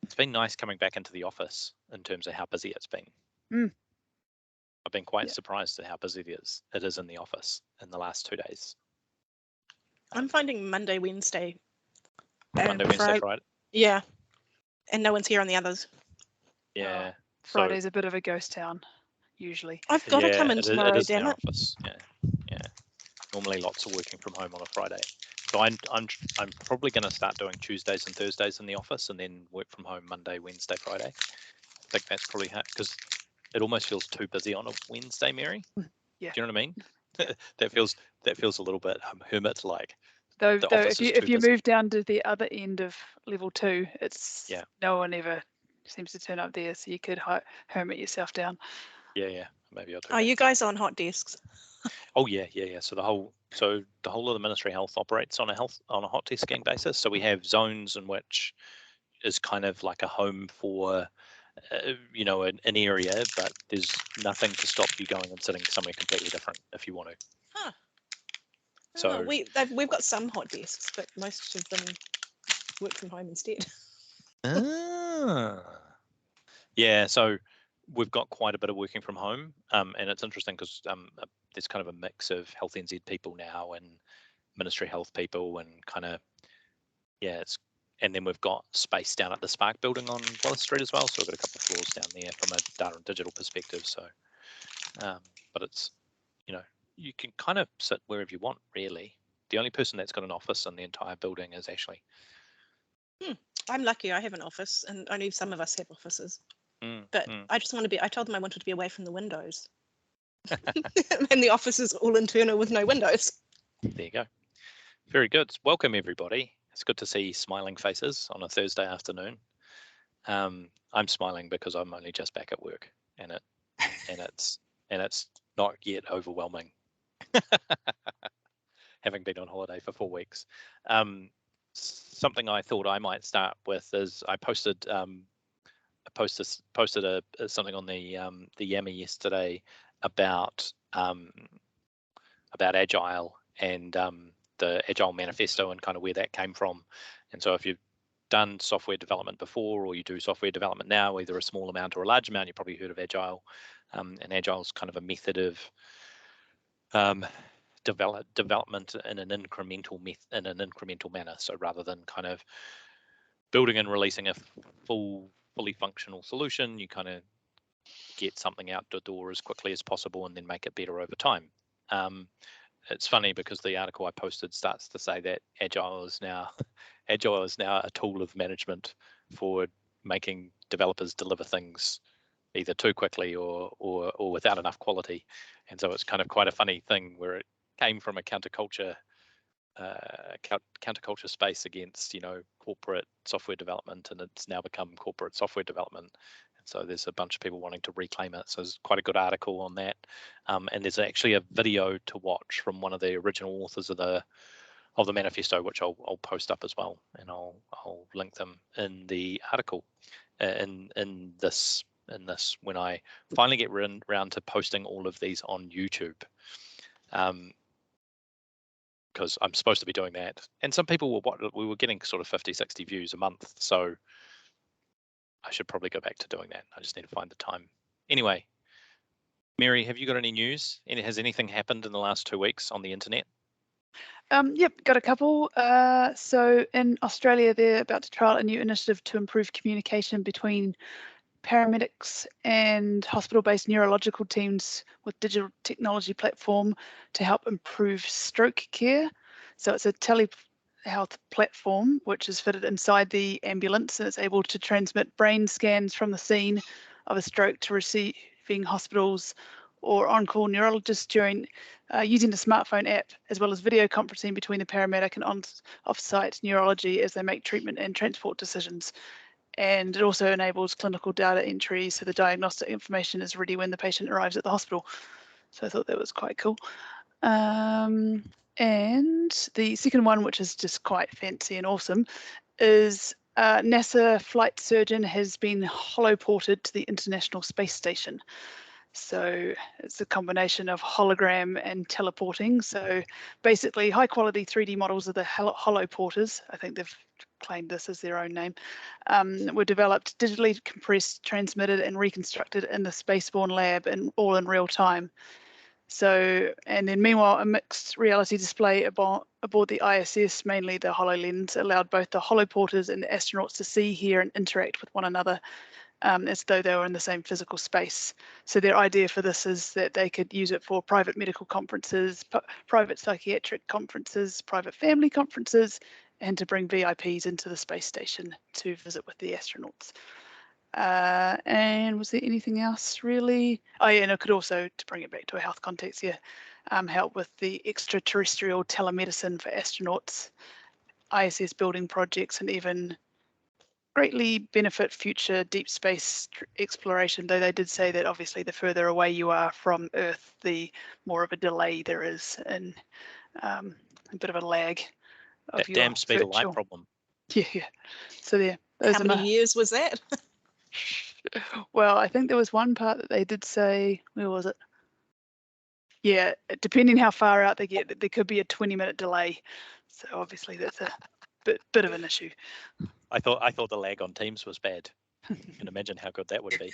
It's been nice coming back into the office in terms of how busy it's been. I've been quite surprised at how busy it is in the office in the last 2 days. I'm finding Monday, Wednesday, Wednesday, Friday. Yeah, and no one's here on the others. Yeah. Friday's a bit of a ghost town, usually. I've got to come in tomorrow, it is damn it. Office. Yeah. Normally lots are working from home on a Friday. So I'm probably going to start doing Tuesdays and Thursdays in the office and then work from home Monday, Wednesday, Friday. I think that's probably hard because it almost feels too busy on a Wednesday, Mary. Yeah. Do you know what I mean? that feels a little bit hermit-like. Though if you move down to the other end of level 2, it's no one ever seems to turn up there, so you could hermit yourself down. Yeah. Maybe I'll do. Are you guys on hot desks? Oh yeah. So the whole of the Ministry of Health operates on a hot desking basis. So we have zones in which is kind of like a home for an area, but there's nothing to stop you going and sitting somewhere completely different if you want to. Huh. So we've got some hot desks, but most of them work from home instead. Yeah, so we've got quite a bit of working from home, and it's interesting because there's kind of a mix of Health NZ people now and Ministry of Health people, and kind of and then we've got space down at the Spark building on Willis Street as well. So we've got a couple of floors down there from a data and digital perspective. So, but it's you can kind of sit wherever you want, really. The only person that's got an office in the entire building is Ashley. I'm lucky I have an office, and only some of us have offices. But I just want to be, I told them I wanted to be away from the windows. And the office is all internal with no windows. There you go. Very good. Welcome, everybody. It's good to see smiling faces on a Thursday afternoon. I'm smiling because I'm only just back at work, and it's not yet overwhelming. Having been on holiday for 4 weeks. Something I thought I might start with is I posted something on the Yammer yesterday about Agile and the Agile manifesto and kind of where that came from. And so if you've done software development before, or you do software development now, either a small amount or a large amount, you've probably heard of Agile. And Agile is kind of a method of development in an incremental manner. So rather than kind of building and releasing a fully functional solution, you kind of get something out the door as quickly as possible and then make it better over time. It's funny because the article I posted starts to say that Agile is now a tool of management for making developers deliver things either too quickly or without enough quality. And so it's kind of quite a funny thing where it came from a counterculture space against corporate software development, and it's now become corporate software development. And so there's a bunch of people wanting to reclaim it. So there's quite a good article on that, and there's actually a video to watch from one of the original authors of the manifesto, which I'll post up as well, and I'll link them in the article in this when I finally get round to posting all of these on YouTube. Because I'm supposed to be doing that. And some people we were getting sort of 50, 60 views a month. So I should probably go back to doing that. I just need to find the time. Anyway, Mary, have you got any news? Has anything happened in the last 2 weeks on the internet? Yep, got a couple. So in Australia, they're about to trial a new initiative to improve communication between paramedics and hospital-based neurological teams with digital technology platform to help improve stroke care. So it's a telehealth platform which is fitted inside the ambulance, and it's able to transmit brain scans from the scene of a stroke to receiving hospitals or on-call neurologists during using the smartphone app, as well as video conferencing between the paramedic and off-site neurology as they make treatment and transport decisions. And it also enables clinical data entry, so the diagnostic information is ready when the patient arrives at the hospital. So I thought that was quite cool. And the second one, which is just quite fancy and awesome, is NASA flight surgeon has been holoported to the International Space Station. So it's a combination of hologram and teleporting. So basically high quality 3D models of the holoporters. I think they've claimed this as their own name, were developed, digitally compressed, transmitted and reconstructed in the spaceborne lab and all in real time. So, and then meanwhile, a mixed reality display aboard the ISS, mainly the HoloLens, allowed both the holoporters and the astronauts to see, hear and interact with one another as though they were in the same physical space. So their idea for this is that they could use it for private medical conferences, private psychiatric conferences, private family conferences, and to bring VIPs into the space station to visit with the astronauts. And was there anything else really? Oh yeah, and it could also, to bring it back to a health context here, help with the extraterrestrial telemedicine for astronauts, ISS building projects, and even greatly benefit future deep space exploration, though they did say that obviously the further away you are from Earth, the more of a delay there is and a bit of a lag of that your damn speed of virtual light problem. Yeah. So there. How many years was that? Well, I think there was one part that they did say, where was it? Yeah, depending how far out they get, there could be a 20-minute delay. So obviously that's a bit of an issue. I thought the lag on Teams was bad. You can imagine how good that would be.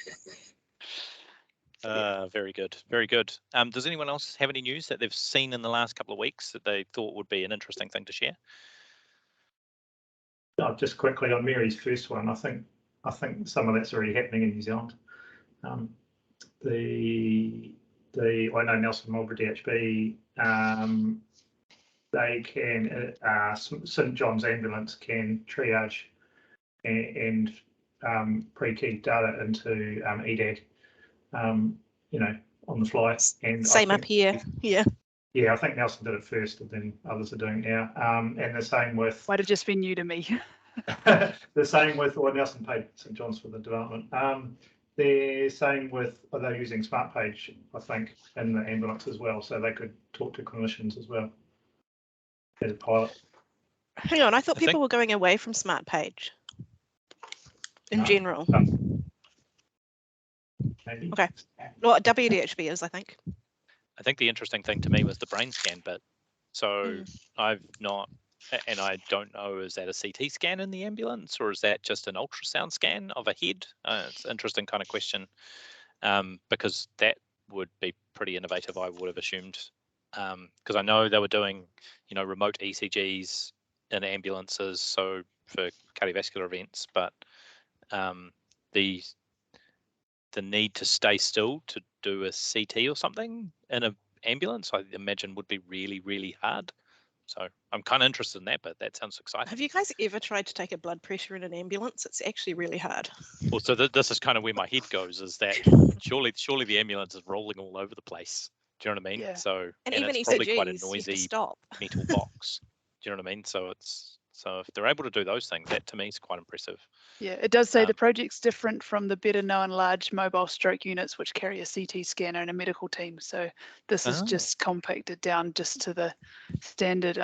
Very good, very good. Does anyone else have any news that they've seen in the last couple of weeks that they thought would be an interesting thing to share? Just quickly on Mary's first one, I think some of that's already happening in New Zealand. I know Nelson Marlborough DHB, they can St John's ambulance can triage and pre-key data into EDAD, on the fly. And same up here, yeah. Yeah, I think Nelson did it first, and then others are doing it now. And the same with. Might have just been new to me. The same with, or Nelson paid St John's for the development. The same with, they're using SmartPage, I think, in the ambulance as well, so they could talk to clinicians as well as a pilot. Hang on, I thought people were going away from SmartPage in general. Maybe. Okay. Well, WDHB is, I think. I think the interesting thing to me was the brain scan bit. So I've not, and I don't know, is that a CT scan in the ambulance or is that just an ultrasound scan of a head? It's an interesting kind of question, because that would be pretty innovative, I would have assumed, because I know they were doing, remote ECGs in ambulances, so for cardiovascular events, but the need to stay still to do a CT or something in an ambulance, I imagine would be really, really hard. So I'm kind of interested in that, but that sounds exciting. Have you guys ever tried to take a blood pressure in an ambulance? It's actually really hard. Well, so this is kind of where my head goes, is that surely the ambulance is rolling all over the place. Do you know what I mean? Yeah. So and even it's probably ECGs, quite a noisy metal box. Do you know what I mean? So if they're able to do those things, that to me is quite impressive. Yeah, it does say the project's different from the better known large mobile stroke units which carry a CT scanner and a medical team. So this is just compacted down just to the standard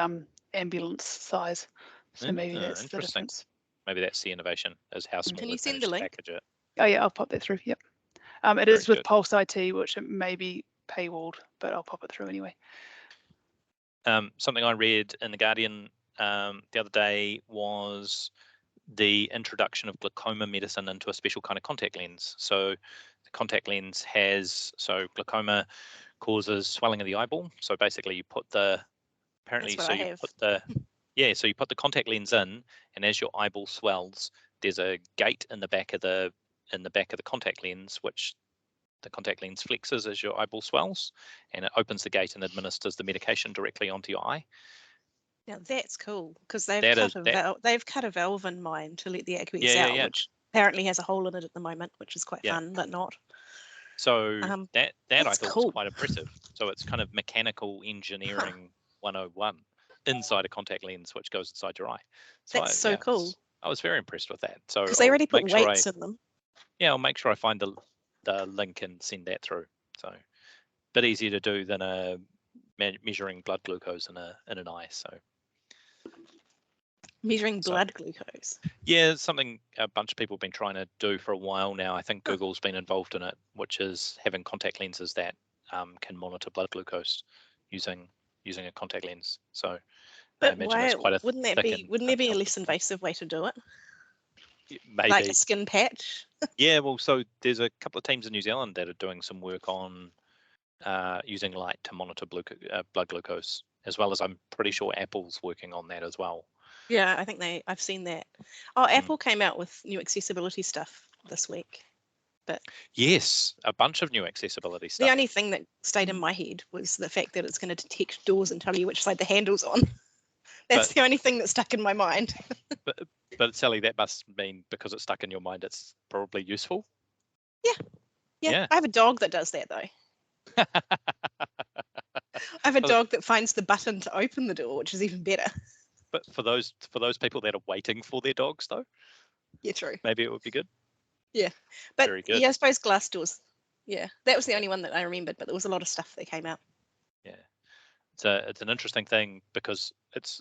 ambulance size. So maybe that's the difference. Maybe that's the innovation, is how small. Can you send the link? package it. Oh yeah, I'll pop that through. Yep. It is with Pulse IT, which it may be paywalled, but I'll pop it through anyway. Something I read in The Guardian the other day was the introduction of glaucoma medicine into a special kind of contact lens. So the contact lens glaucoma causes swelling of the eyeball. So basically you put the, so you put the contact lens in, and as your eyeball swells, there's a gate in the back of the contact lens, which the contact lens flexes as your eyeball swells, and it opens the gate and administers the medication directly onto your eye. Now that's cool, because they've cut a valve in mine to let the aqueous out, which apparently has a hole in it at the moment, which is quite fun, but not. So that I thought cool. was quite impressive. So it's kind of mechanical engineering 101 inside a contact lens, which goes inside your eye. So that's so cool. I was very impressed with that. So because they already put weights in them. Yeah, I'll make sure I find the link and send that through. So a bit easier to do than measuring blood glucose in an eye. So measuring blood glucose. Yeah, it's something a bunch of people have been trying to do for a while now. I think Google's been involved in it, which is having contact lenses that can monitor blood glucose using a contact lens. So I But imagine why it's quite a wouldn't there thick be? and Wouldn't there be a unhealthy less invasive way to do it, maybe. like a skin patch? Yeah, well, so there's a couple of teams in New Zealand that are doing some work on using light to monitor blood glucose, as well as I'm pretty sure Apple's working on that as well. Yeah, I think I've seen that. Oh, Apple came out with new accessibility stuff this week. But yes, a bunch of new accessibility stuff. The only thing that stayed in my head was the fact that it's going to detect doors and tell you which side the handle's on. That's the only thing that stuck in my mind. But Sally, that must mean because it's stuck in your mind, it's probably useful. Yeah. I have a dog that does that though. I have a dog that finds the button to open the door, which is even better. But for those people that are waiting for their dogs, though, Yeah, true. maybe it would be good. Yeah, but Very good. yeah, I suppose glass doors. Yeah, that was the only one that I remembered, but there was a lot of stuff that came out. Yeah, it's an interesting thing because it's.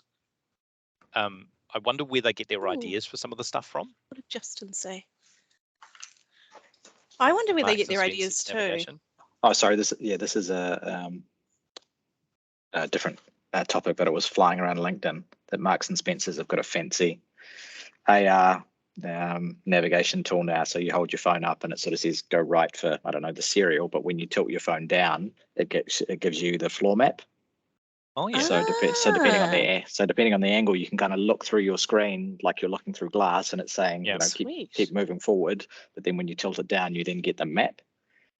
I wonder where they get their ideas for some of the stuff from. What did Justin say? I wonder where they get their ideas too. Navigation. Oh, sorry. This is a different topic, but it was flying around LinkedIn that Marks and Spencers have got a fancy AR navigation tool now. So you hold your phone up and it sort of says go right for, I don't know, the cereal, but when you tilt your phone down, it gives you the floor map. Oh yeah. So depending on the angle, you can kind of look through your screen like you're looking through glass, and it's saying, keep moving forward. But then when you tilt it down, you then get the map.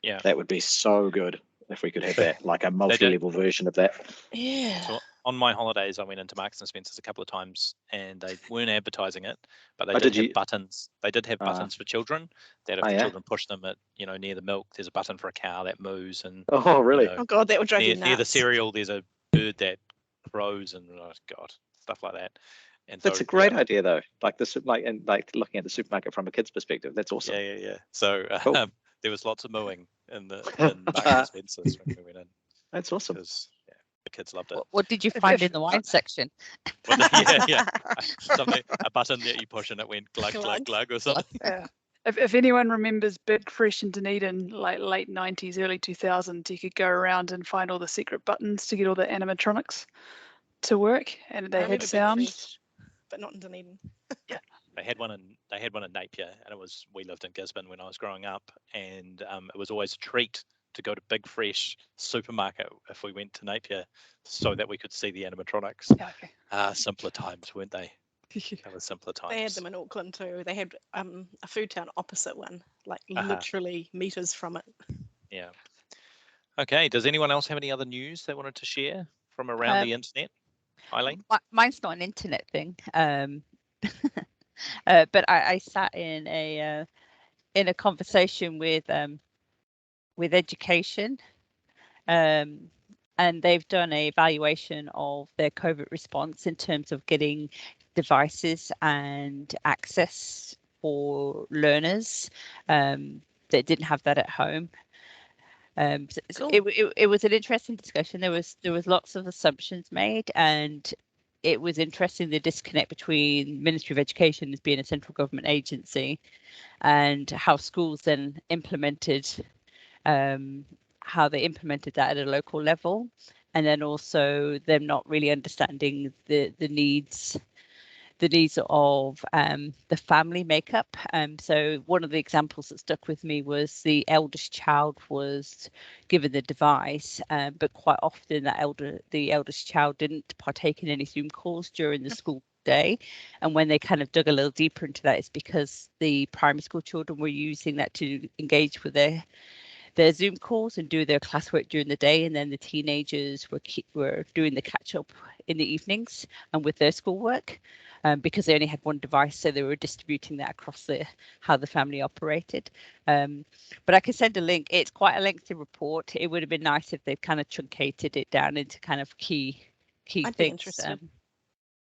Yeah. That would be so good if we could have that, like a multi-level version of that. Yeah. So on my holidays, I went into Marks and Spencers a couple of times, and they weren't advertising it, but they did have buttons. They did have buttons for children. That if the children push them at near the milk, there's a button for a cow that moves, and oh really? Oh god, that would drive you nuts. Near the cereal, there's a bird that crows, and oh god, stuff like that. And that's a great idea, though. Like looking at the supermarket from a kid's perspective. That's awesome. Yeah. So cool. There was lots of mooing in Marks and Spencers when we went in. That's awesome. Because the kids loved it. What did you find in the wine section? Something, a button that you push and it went glug glug glug or something. Yeah. If anyone remembers Big Fresh in Dunedin, like late 90s, early 2000s, you could go around and find all the secret buttons to get all the animatronics to work, and they had sounds. But not in Dunedin. Yeah. They had one in Napier, and we lived in Gisborne when I was growing up, and it was always a treat to go to Big Fresh supermarket if we went to Napier, so that we could see the animatronics. Yeah, okay. Simpler times, weren't they? They were simpler times. They had them in Auckland too. They had a food town opposite one, like literally meters from it. Yeah. Okay. Does anyone else have any other news they wanted to share from around the internet? Eileen? Mine's not an internet thing. But I sat in a conversation with education, and they've done an evaluation of their COVID response in terms of getting devices and access for learners that didn't have that at home. Cool. It was an interesting discussion. There was lots of assumptions made, and it was interesting the disconnect between Ministry of Education as being a central government agency and how schools then implemented how they implemented that at a local level, and then also them not really understanding the needs of the family makeup. So one of the examples that stuck with me was the eldest child was given the device, but quite often the eldest child didn't partake in any Zoom calls during the school day. And when they kind of dug a little deeper into that, it's because the primary school children were using that to engage with their Zoom calls and do their classwork during the day, and then the teenagers were doing the catch up in the evenings and with their schoolwork, because they only had one device, so they were distributing that across how the family operated. But I can send a link. It's quite a lengthy report. It would have been nice if they kind of truncated it down into kind of key things.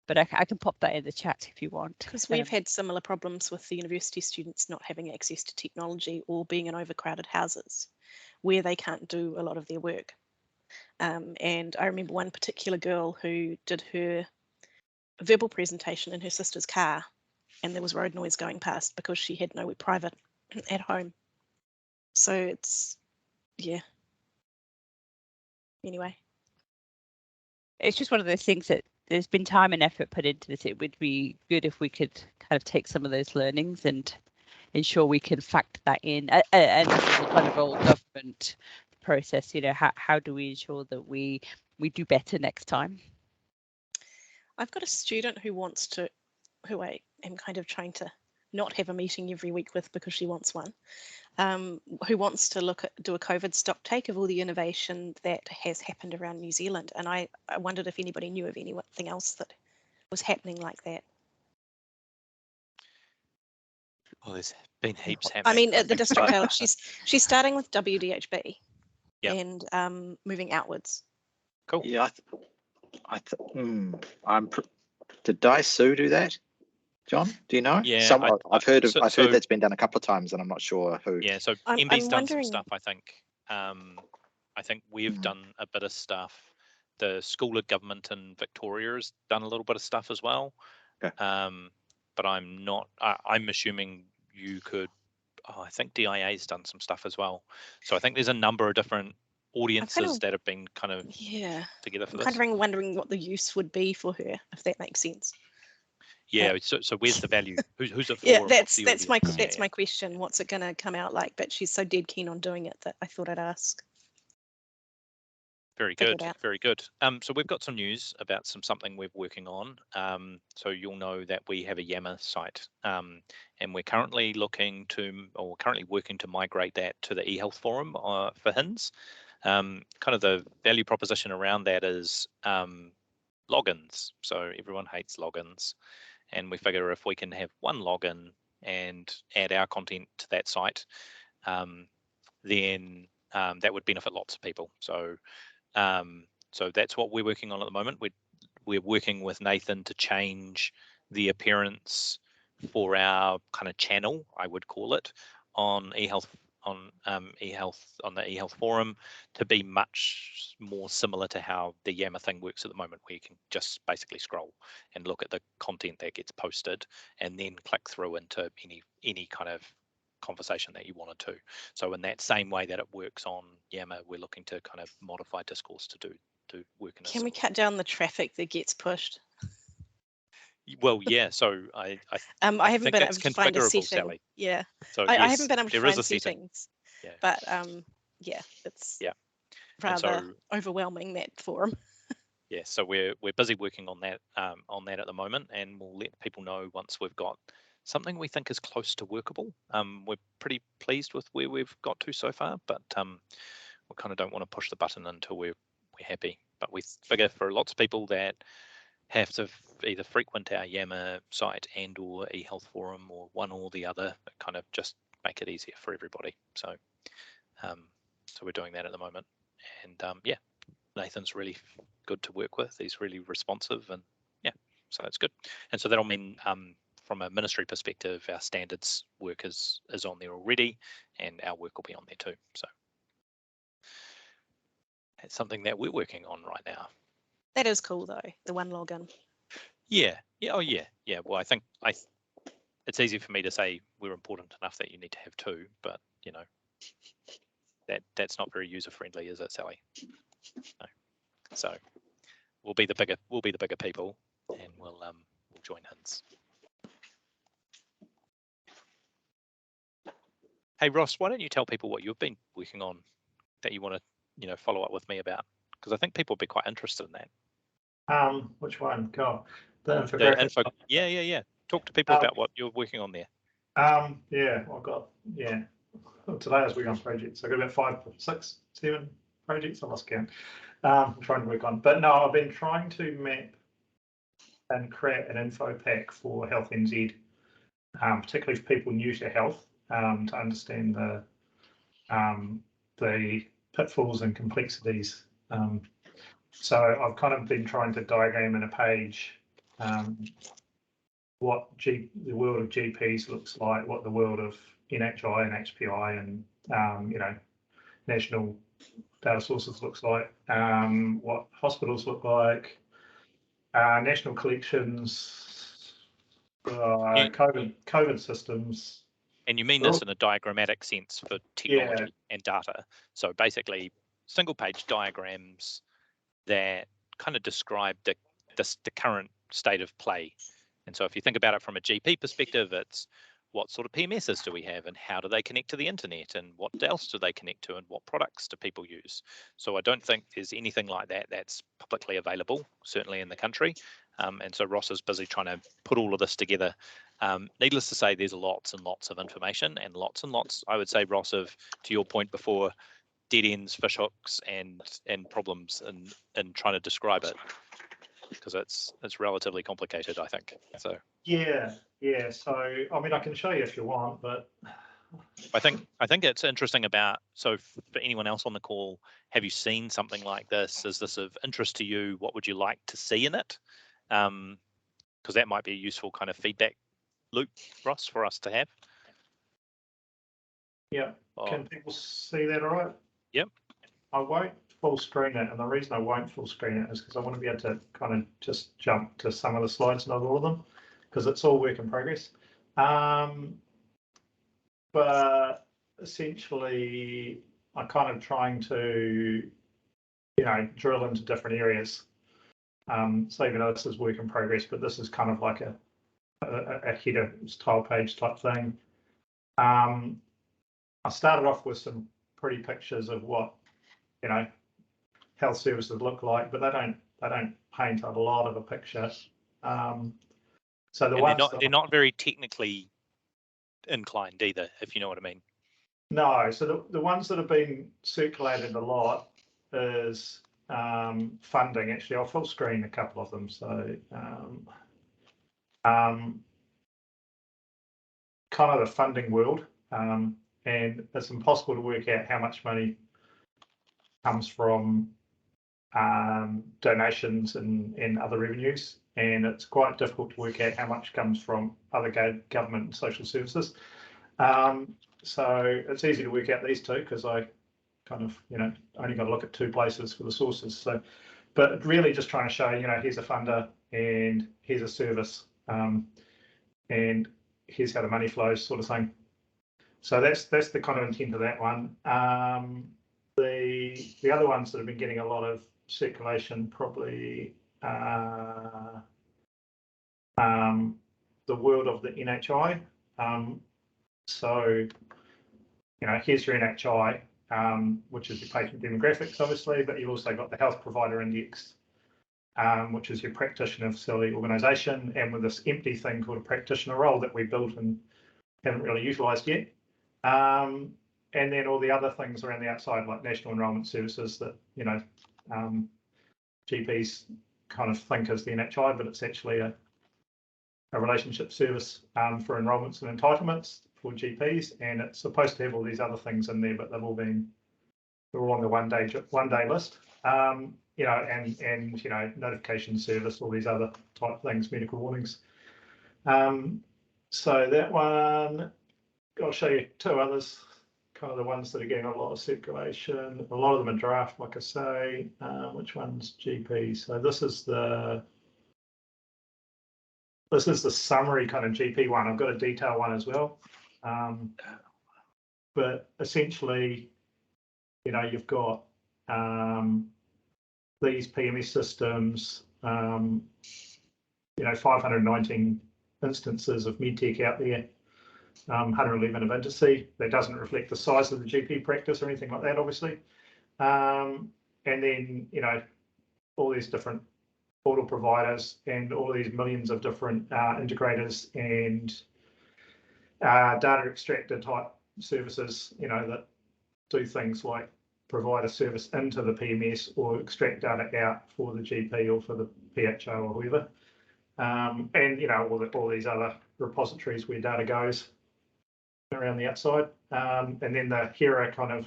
But I can pop that in the chat if you want. Because we've had similar problems with the university students not having access to technology or being in overcrowded houses where they can't do a lot of their work. And I remember one particular girl who did her verbal presentation in her sister's car, and there was road noise going past because she had nowhere private at home. So it's, yeah. Anyway. It's just one of those things that there's been time and effort put into this. It would be good if we could kind of take some of those learnings and ensure we can factor that in. And this is a kind of all government process. You know, how do we ensure that we do better next time? I've got a student who I am kind of trying to not have a meeting every week with because she wants one, who wants to do a COVID stock take of all the innovation that has happened around New Zealand. And I wondered if anybody knew of anything else that was happening like that. Well, there's been heaps happening. I mean, at the district level, she's starting with WDHB and moving outwards. Cool. Yeah, did Daisu do that? John, do you know? Yeah, I've heard that's been done a couple of times, and I'm not sure who. Yeah, so MB's done some stuff. I think we've done a bit of stuff. The School of Government in Victoria has done a little bit of stuff as well. Okay. But I'm not. I'm assuming you could. Oh, I think DIA's done some stuff as well. So I think there's a number of different audiences that have been kind of together for this. I'm kind of wondering what the use would be for her, if that makes sense. Yeah. So where's the value? Who's it for? Yeah, that's my question. What's it going to come out like? But she's so dead keen on doing it that I thought I'd ask. Very good, very good. So we've got some news about something we're working on. So you'll know that we have a Yammer site, and we're currently working to migrate that to the eHealth forum for HINS. Kind of the value proposition around that is logins. So everyone hates logins, and we figure if we can have one login and add our content to that site, then that would benefit lots of people. So that's what we're working on at the moment. We're working with Nathan to change the appearance for our kind of channel, I would call it, on eHealth on the eHealth forum to be much more similar to how the Yammer thing works at the moment, where you can just basically scroll and look at the content that gets posted and then click through into any kind of conversation that you wanted to. So in that same way that it works on Yammer, we're looking to kind of modify discourse to work in. Can we cut down the traffic that gets pushed? Well, yeah. So I haven't been able to find a setting. Sally. Yeah. So I haven't been able to find settings. Yeah. But it's rather overwhelming, that forum. Yeah. So we're busy working on that at the moment, and we'll let people know once we've got something we think is close to workable. We're pretty pleased with where we've got to so far, but we kind of don't want to push the button until we're happy. But we figure for lots of people that have to either frequent our Yammer site and or eHealth forum or one or the other, kind of just make it easier for everybody. So so we're doing that at the moment, and Nathan's really good to work with. He's really responsive, and so that's good. And so that'll mean from a ministry perspective, our standards work is on there already, and our work will be on there too. So it's something that we're working on right now. That is cool though, the one login. Yeah. Well, I think it's easy for me to say we're important enough that you need to have two, but that's not very user friendly, is it, Sally? No. So we'll be the bigger people, and we'll join HINS. Hey Ross, why don't you tell people what you've been working on that you want to follow up with me about? Because I think people would be quite interested in that. Which one? God, the info. Yeah. Talk to people about what you're working on there. Today I was working on projects. I got about 5, 6, 7 projects. I lost count. I'm trying to work on, but no, I've been trying to map and create an info pack for Health NZ, particularly for people new to health, to understand the pitfalls and complexities. So I've kind of been trying to diagram in a page what the world of GPs looks like, what the world of NHI and HPI and national data sources looks like, what hospitals look like, national collections, COVID systems. And you mean this in a diagrammatic sense for technology and data. So basically single page diagrams that kind of describe the the current state of play. And so if you think about it from a GP perspective, it's what sort of PMSs do we have, and how do they connect to the internet, and what else do they connect to, and what products do people use? So I don't think there's anything like that that's publicly available, certainly in the country. And so Ross is busy trying to put all of this together. Needless to say, there's lots and lots of information, and lots, I would say, Ross, of, to your point before, dead ends, fish hooks, and problems in trying to describe it, because it's relatively complicated, I think. So yeah. So I mean, I can show you if you want, but I think it's interesting about, so for anyone else on the call, have you seen something like this? Is this of interest to you? What would you like to see in it? Because that might be a useful kind of feedback loop, Ross, for us to have. Yeah. Can people see that all right? Yep. I won't full screen it, and the reason I won't full screen it is because I want to be able to kind of just jump to some of the slides, not all of them, because it's all work in progress. But essentially, I'm kind of trying to, drill into different areas. So even though this is work in progress, but this is kind of like a header style page type thing. I started off with some pretty pictures of what health services look like, but they don't paint a lot of a picture. So they're not very technically inclined either, if you know what I mean. No, so the ones that have been circulated a lot is funding. Actually, I'll full screen a couple of them. So kind of the funding world, and it's impossible to work out how much money comes from donations and other revenues, and it's quite difficult to work out how much comes from other government and social services. So it's easy to work out these two because I kind of only got to look at two places for the sources. So, but really just trying to show here's a funder and here's a service, and here's how the money flows, sort of thing. So that's the kind of intent of that one. The other ones that have been getting a lot of circulation, probably the world of the NHI. So here's your NHI, which is your patient demographics, obviously, but you've also got the health provider index, which is your practitioner facility organisation, and with this empty thing called a practitioner role that we built and haven't really utilised yet. And then all the other things around the outside, like national enrolment services that GPs kind of think is the NHI, but it's actually a relationship service for enrolments and entitlements for GPs, and it's supposed to have all these other things in there, but they're all on the one day list. And notification service, all these other type things, medical warnings. So that one, I'll show you two others, kind of the ones that are getting a lot of circulation. A lot of them are draft, like I say. Which one's GP? So this is the summary kind of GP one. I've got a detail one as well. But essentially, you've got these PMS systems, 519 instances of medtech out there, 111 of Intercy. That doesn't reflect the size of the GP practice or anything like that, obviously. And then, all these different portal providers and all these millions of different integrators and data extractor type services, that do things like provide a service into the PMS or extract data out for the GP or for the PHO or whoever. And all these other repositories where data goes around the outside. And then the HERA kind of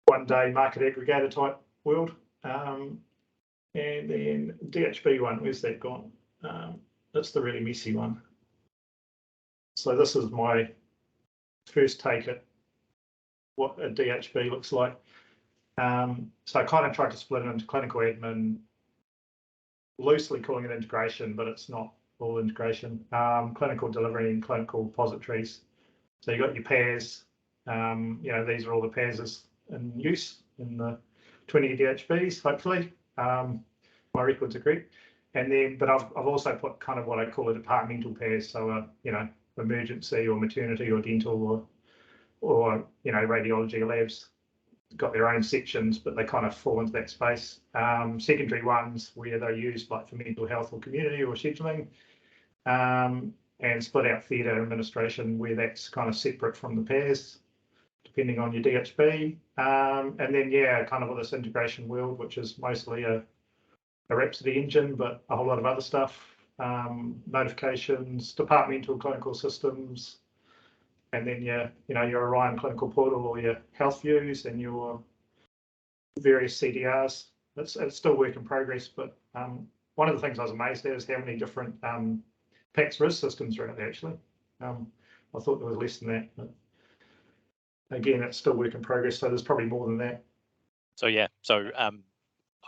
one-day market aggregator type world. And then DHB one, where's that gone? That's the really messy one. So this is my first take at what a DHB looks like. So I kind of tried to split it into clinical admin, loosely calling it integration, but it's not all integration. Clinical delivery and clinical repositories. So you got your PAS. These are all the PASs in use in the 20 DHBs, hopefully. One my records are correct. And then, but I've also put kind of what I call a departmental pairs, so you know, emergency or maternity or dental or you know, radiology labs got their own sections, but they kind of fall into that space. Secondary ones where they're used like for mental health or community or scheduling, and split out theatre administration where that's kind of separate from the pairs, depending on your DHB. And then, yeah, kind of with this integration world, which is mostly a Rhapsody engine, but a whole lot of other stuff, notifications, departmental clinical systems, and then your Orion clinical portal or your health views and your various CDRs. It's still work in progress, but one of the things I was amazed at is how many different PACS RIS systems are out there actually. I thought there was less than that, but again, it's still work in progress, so there's probably more than that. So yeah,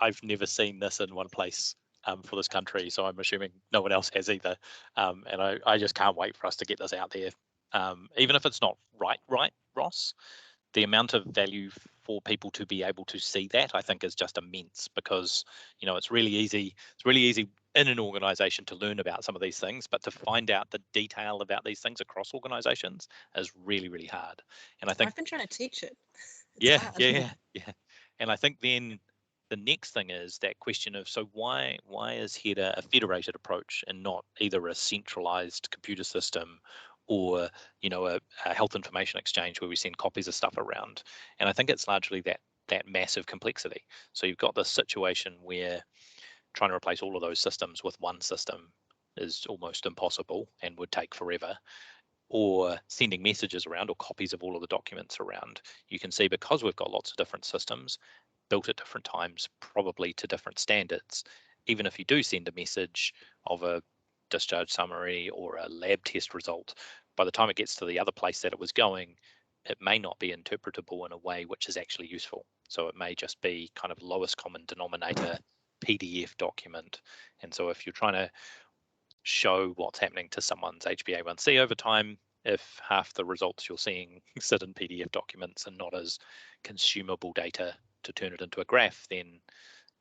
I've never seen this in one place for this country, so I'm assuming no one else has either. And I just can't wait for us to get this out there. Even if it's not right, Ross, the amount of value for people to be able to see that, I think, is just immense, because you know it's really easy in an organization to learn about some of these things, but to find out the detail about these things across organizations is really, really hard. And I think I've been trying to teach it. Yeah. And I think then the next thing is that question of, so why is HEDA a federated approach and not either a centralized computer system or, you know, a health information exchange where we send copies of stuff around? And I think it's largely that massive complexity. So you've got this situation where trying to replace all of those systems with one system is almost impossible and would take forever. Or sending messages around or copies of all of the documents around. You can see, because we've got lots of different systems built at different times, probably to different standards, even if you do send a message of a discharge summary or a lab test result, by the time it gets to the other place that it was going, it may not be interpretable in a way which is actually useful. So it may just be kind of lowest common denominator PDF document. And so if you're trying to show what's happening to someone's HbA1c over time, if half the results you're seeing sit in PDF documents and not as consumable data to turn it into a graph, then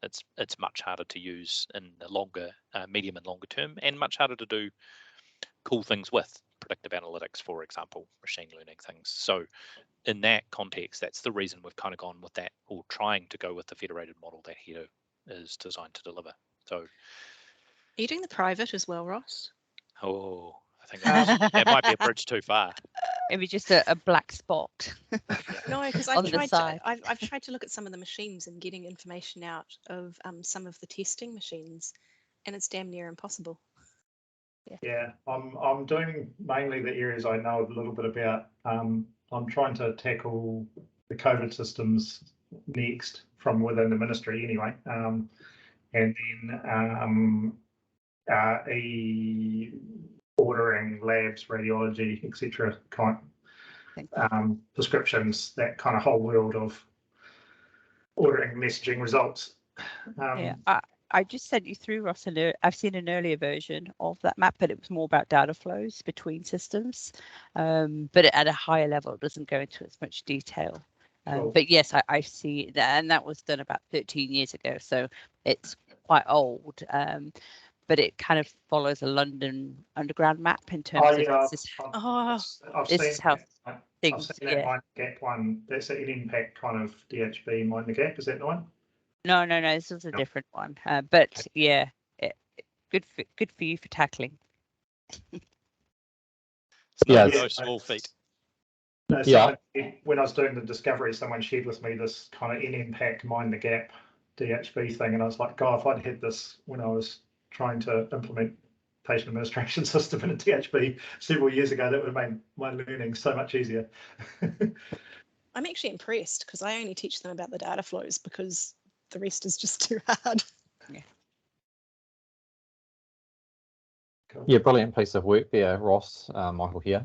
it's much harder to use in the longer, medium and longer term, and much harder to do cool things with, predictive analytics, for example, machine learning things. So in that context, that's the reason we've kind of gone with that, or trying to go with the federated model that HEDA is designed to deliver. So Are you doing the private as well, Ross? Oh, I think that might be a bridge too far. Maybe just a black spot. No, because On the side. I've tried to look at some of the machines and getting information out of some of the testing machines, and it's damn near impossible. Yeah, I'm doing mainly the areas I know a little bit about. I'm trying to tackle the COVID systems next from within the ministry anyway, and then ordering labs, radiology, etc. kind prescriptions, that kind of whole world of ordering messaging results. Yeah, I just sent you through, Ross, and I've seen an earlier version of that map, but it was more about data flows between systems, but at a higher level, it doesn't go into as much detail. Cool. But yes, I see that, and that was done about 13 years ago, so it's quite old. But it kind of follows a London Underground map in terms of I've this seen is how things. I've seen that Mind the Gap one. That's an impact kind of DHB Mind the Gap. Is that the one? No, this was a different one. But yeah, good for you for tackling. It's no small feat. No, yeah. When I was doing the discovery, someone shared with me this kind of impact Mind the Gap DHB thing, and I was like, God, if I'd had this when I was trying to implement patient administration system in a DHB several years ago, that would have made my learning so much easier. I'm actually impressed because I only teach them about the data flows because the rest is just too hard. Yeah. Cool. Yeah, brilliant piece of work there, Ross. Michael here.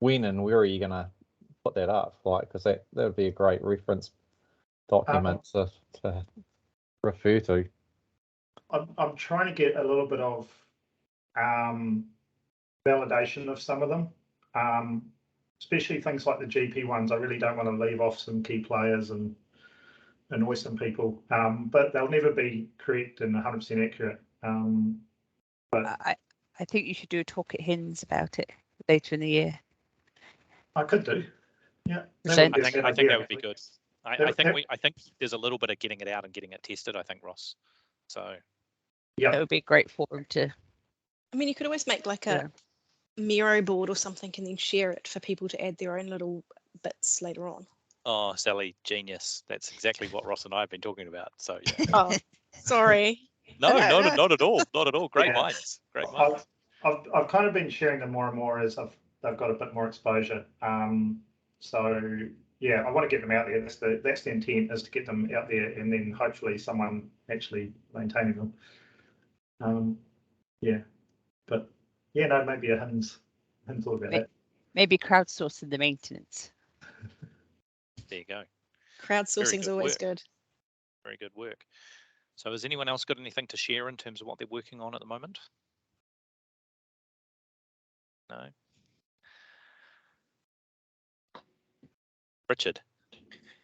When and where are you going to put that up? Like, because that would be a great reference document to refer to. I'm trying to get a little bit of validation of some of them, especially things like the GP ones. I really don't want to leave off some key players and annoy some people, but they'll never be correct and 100% accurate. I think you should do a talk at HINS about it later in the year. I could do. Yeah, I think that would be good. I think there's a little bit of getting it out and getting it tested, I think, Ross. So yeah, it would be a great forum to. I mean, you could always make like a Miro board or something and then share it for people to add their own little bits later on. Oh, Sally, genius. That's exactly what Ross and I have been talking about. So yeah. Oh, sorry. No, not at all. Not at all. Great minds. Great minds. I've kind of been sharing them more and more as they've got a bit more exposure. So yeah, I want to get them out there. That's the intent, is to get them out there and then hopefully someone actually maintaining them. Yeah, but yeah, no, maybe a HINS. I hadn't thought about that. Maybe crowdsourcing the maintenance. There you go. Crowdsourcing is always good. Very good work. So has anyone else got anything to share in terms of what they're working on at the moment? No. Richard,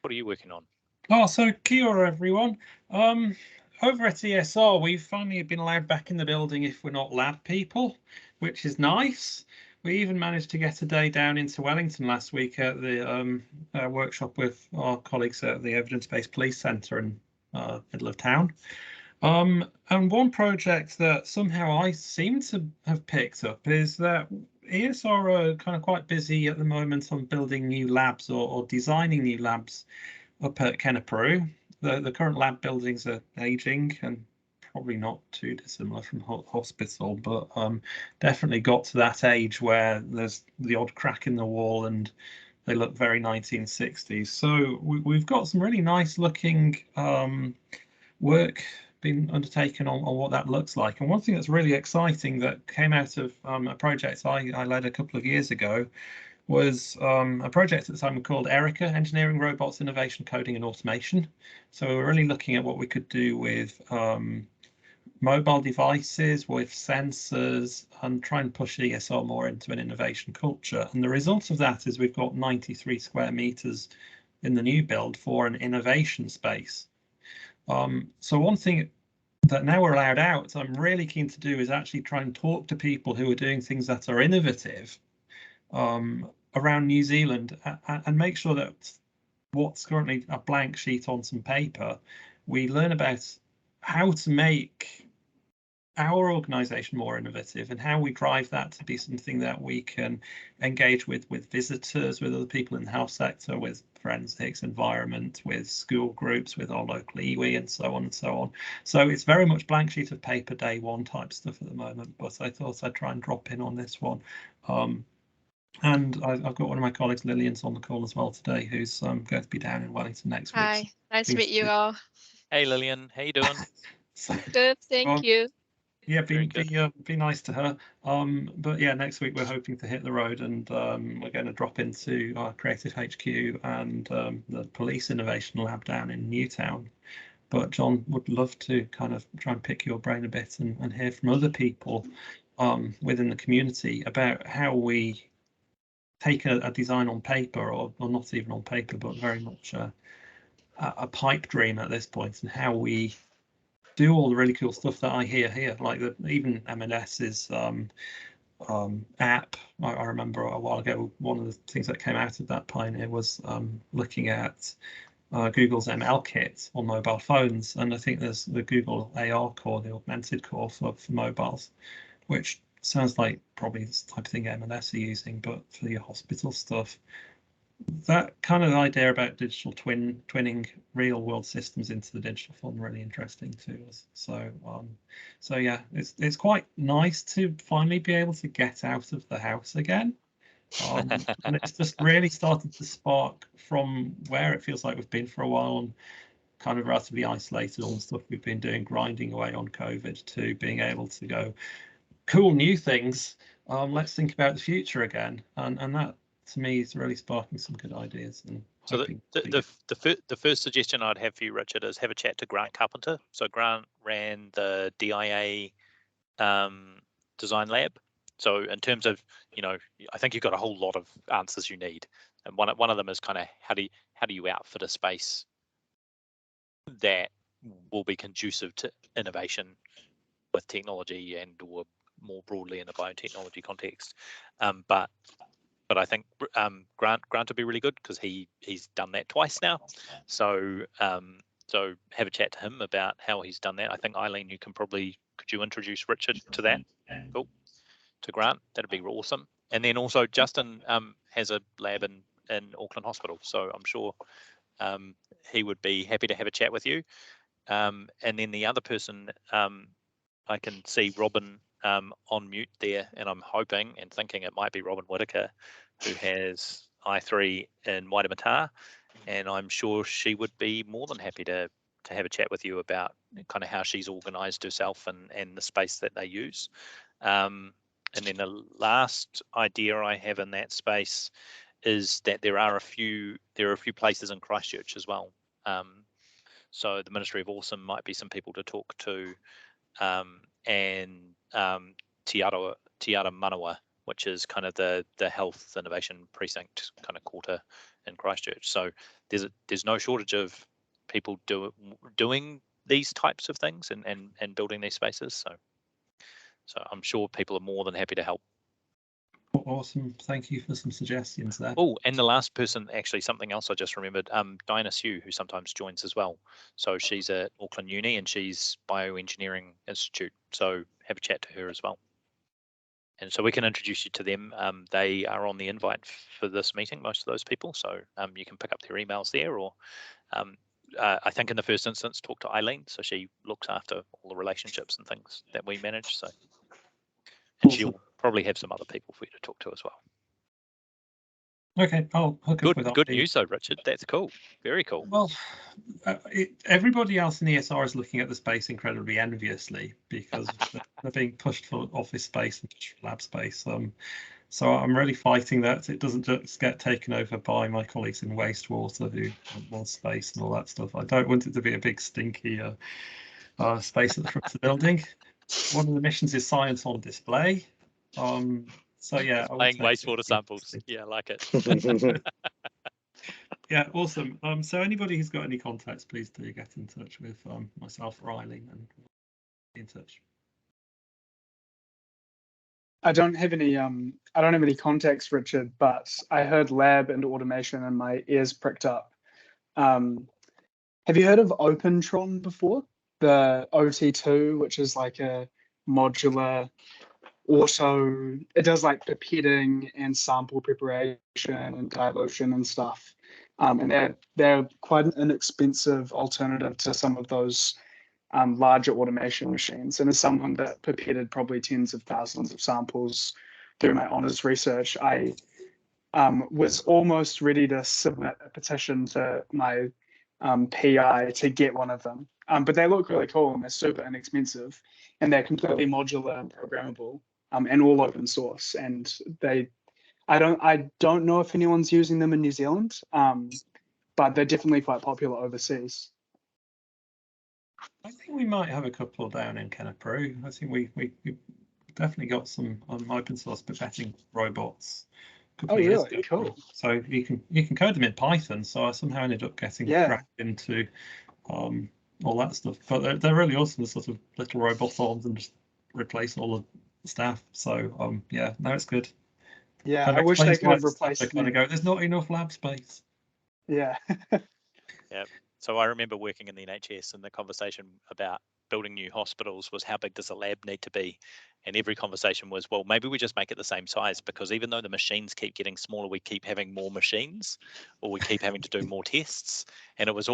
what are you working on? Oh, so kia ora, everyone. Over at ESR, we've finally been allowed back in the building if we're not lab people, which is nice. We even managed to get a day down into Wellington last week at the workshop with our colleagues at the Evidence-Based Police Centre in middle of town. And one project that somehow I seem to have picked up is that ESR are kind of quite busy at the moment on building new labs or designing new labs up at Kenepuru. The current lab buildings are aging and probably not too dissimilar from hospital, but definitely got to that age where there's the odd crack in the wall and they look very 1960s. So we've got some really nice looking work being undertaken on what that looks like. And one thing that's really exciting that came out of a project I led a couple of years ago was a project at the time called ERICA, Engineering, Robots, Innovation, Coding and Automation. So we're really looking at what we could do with mobile devices, with sensors, and try and push ESR more into an innovation culture. And the result of that is we've got 93 square meters in the new build for an innovation space. So one thing that now we're allowed out, I'm really keen to do is actually try and talk to people who are doing things that are innovative around New Zealand and make sure that what's currently a blank sheet on some paper, we learn about how to make our organisation more innovative and how we drive that to be something that we can engage with visitors, with other people in the health sector, with forensics, environment, with school groups, with our local iwi and so on and so on. So it's very much blank sheet of paper day one type stuff at the moment, but I thought I'd try and drop in on this one. And I've got one of my colleagues, Lillian's on the call as well today, who's going to be down in Wellington next week. Hi, nice to meet you all. Hey Lillian, how you doing? Good, thank you. Yeah, be nice to her. But yeah, next week we're hoping to hit the road and we're going to drop into our Creative HQ and the Police Innovation Lab down in Newtown. But John would love to kind of try and pick your brain a bit and hear from other people within the community about how we take a design on paper or not even on paper, but very much a pipe dream at this point, and how we do all the really cool stuff that I hear here, like even M&S's app. I remember a while ago, one of the things that came out of that pioneer was looking at Google's ML kit on mobile phones, and I think there's the Google AR core, the augmented core for mobiles, which sounds like probably the type of thing M&S are using, but for the hospital stuff. That kind of idea about digital twinning real world systems into the digital form really interesting to us. So so yeah, it's quite nice to finally be able to get out of the house again. And it's just really started to spark from where it feels like we've been for a while and kind of relatively isolated on the stuff we've been doing, grinding away on COVID, to being able to go, cool new things, let's think about the future again, and that to me is really sparking some good ideas. And so the first suggestion I'd have for you, Richard, is have a chat to Grant Carpenter. So Grant ran the DIA design lab. So in terms of, you know, I think you've got a whole lot of answers you need, and one of them is kind of how do you outfit a space that will be conducive to innovation with technology and or more broadly in a biotechnology context. But I think Grant would be really good because he's done that twice now. So so have a chat to him about how he's done that. I think Eileen, could you introduce Richard to that? Cool. To Grant, that'd be awesome. And then also Justin has a lab in Auckland Hospital, so I'm sure he would be happy to have a chat with you. And then the other person, I can see Robin on mute there, and I'm hoping and thinking it might be Robin Whitaker, who has I3 in Waitemata, and I'm sure she would be more than happy to have a chat with you about kind of how she's organised herself and the space that they use. And then the last idea I have in that space is that there are a few places in Christchurch as well. So the Ministry of Awesome might be some people to talk to, and Te Ara Manawa, which is kind of the health innovation precinct kind of quarter in Christchurch. So there's no shortage of people doing these types of things and building these spaces. So I'm sure people are more than happy to help. Awesome. Thank you for some suggestions there. Oh, and the last person, actually, something else I just remembered, Diana Sue, who sometimes joins as well. So she's at Auckland Uni and she's Bioengineering Institute. So have a chat to her as well. And so we can introduce you to them. They are on the invite for this meeting, most of those people. So you can pick up their emails there, or I think in the first instance, talk to Eileen. So she looks after all the relationships and things that we manage. So, and she'll probably have some other people for you to talk to as well. Okay, I'll hook up with Good news though, Richard. That's cool. Very cool. Well, everybody else in ESR is looking at the space incredibly enviously because they're being pushed for office space and pushed for lab space. So I'm really fighting that it doesn't just get taken over by my colleagues in wastewater who want more space and all that stuff. I don't want it to be a big stinky space at the front of the building. One of the missions is science on display. So yeah, playing wastewater samples. Yeah, I like it. Yeah, awesome. So anybody who's got any contacts, please do get in touch with myself or Eileen and be in touch. I don't have any contacts, Richard, but I heard lab and automation and my ears pricked up. Have you heard of OpenTron before? The OT2, which is like a modular it does like pipetting and sample preparation and dilution and stuff. And they're quite an inexpensive alternative to some of those larger automation machines. And as someone that pipetted probably tens of thousands of samples through my honours research, I was almost ready to submit a petition to my PI to get one of them. But they look really cool and they're super inexpensive and they're completely modular and programmable and all open source. And I don't know if anyone's using them in New Zealand, but they're definitely quite popular overseas. I think we might have a couple down in Kenepuru. I think we definitely got some open source pipetting robots. Oh, really? Cool. So you can code them in Python. So I somehow ended up getting dragged into all that stuff. But they're really awesome. The sort of little robot arms and just replace all the staff. So yeah, no, it's good. Yeah, I wish they could have replaced it. There's not enough lab space. Yeah. Yeah. So I remember working in the NHS and the conversation about building new hospitals was how big does a lab need to be? And every conversation was, well, maybe we just make it the same size because even though the machines keep getting smaller, we keep having more machines or we keep having to do more tests. And it was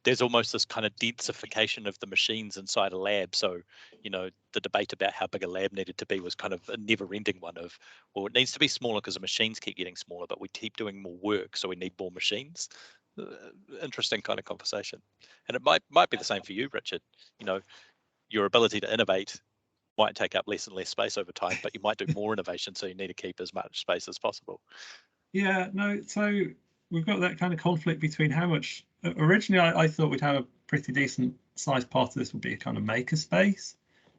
there's almost this kind of densification of the machines inside a lab. So, you know, the debate about how big a lab needed to be was kind of a never ending one of, well, it needs to be smaller because the machines keep getting smaller, but we keep doing more work. So we need more machines. Interesting kind of conversation. And it might be the same for you, Richard. You know, your ability to innovate might take up less and less space over time, but you might do more innovation, so you need to keep as much space as possible. Yeah, no, so we've got that kind of conflict between how much originally I thought we'd have a pretty decent sized part of this would be a kind of maker space.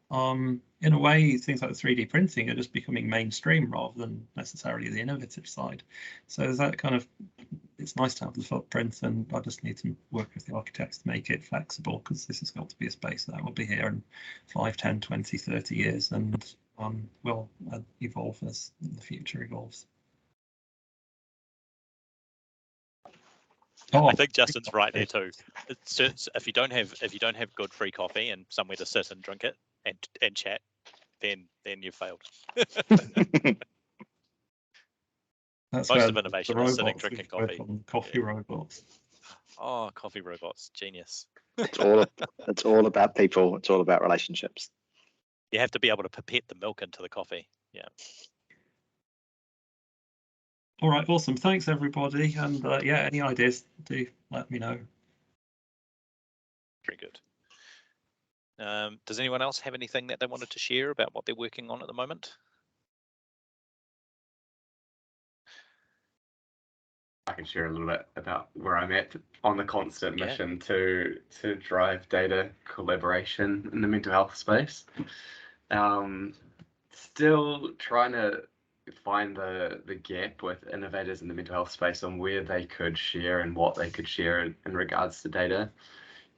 In a way, things like 3D printing are just becoming mainstream rather than necessarily the innovative side. So there's that kind of it's nice to have the footprint, and I just need to work with the architects to make it flexible, because this has got to be a space that will be here in 5, 10, 20, 30 years, and will evolve as the future evolves. I think Justin's right there too. If you don't have good free coffee and somewhere to sit and drink it and chat, then you failed. That's Most of innovation is sitting drinking coffee. Coffee robots. Oh, coffee robots, genius. It's all about people. It's all about relationships. You have to be able to pipette the milk into the coffee. Yeah. All right, awesome. Thanks, everybody. And yeah, any ideas, do let me know. Very good. Does anyone else have anything that they wanted to share about what they're working on at the moment? I can share a little bit about where I'm at on the constant mission to drive data collaboration in the mental health space. Still trying to find the gap with innovators in the mental health space on where they could share and what they could share in regards to data.